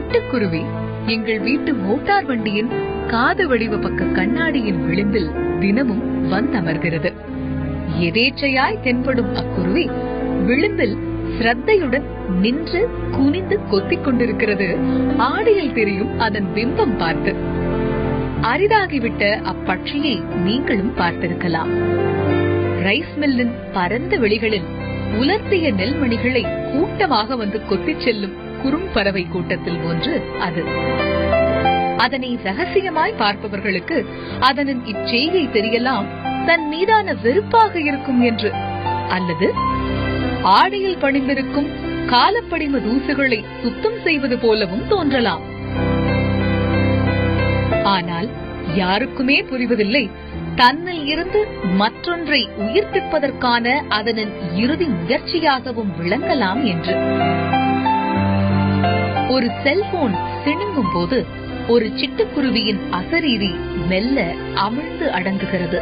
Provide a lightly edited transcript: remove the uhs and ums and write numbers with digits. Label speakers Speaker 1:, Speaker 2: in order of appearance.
Speaker 1: சிட்டுக்குருவி எங்கள் வீட்டு மோட்டார் வண்டியின் காது வடிவ பக்க கண்ணாடியின் விளிம்பில் தினமும் வந்தமர்கிறது. எதேச்சையாய் தென்படும் அக்குருவி விளிம்பில் சிரத்தையுடன் நின்று குனிந்து கொத்திக் கொண்டிருக்கிறது. ஆடியில் தெரியும் அதன் பிம்பம் பார்த்து. அரிதாகிவிட்ட அப்பட்சியை நீங்களும் பார்த்திருக்கலாம். ரைஸ் மில்லின் பரந்த வெளிகளில் உலர்த்திய நெல்மணிகளை கூட்டமாக வந்து கொத்திச் செல்லும் குறும்பறவை கூட்டத்தில் ஒன்று அது. அதனை ரகசியமாய் பார்ப்பவர்களுக்கு அதனின் இச்செய்கை தெரியலாம் தன் மீதான வெறுப்பாக இருக்கும் என்று, அல்லது ஆடையில் பணிந்திருக்கும் காலப்படிம தூசுகளை சுத்தம் செய்வது போலவும் தோன்றலாம். ஆனால் யாருக்குமே புரிவதில்லை தன்னில் இருந்து மற்றொன்றை உயிர்ப்பிப்பதற்கான அதனின் இறுதி முயற்சியாகவும் விளங்கலாம் என்று. ஒரு செல்போன் சிணுங்கும் போது ஒரு சிட்டுக்குருவியின் அசரீரி மெல்ல அமிழ்ந்து அடங்குகிறது.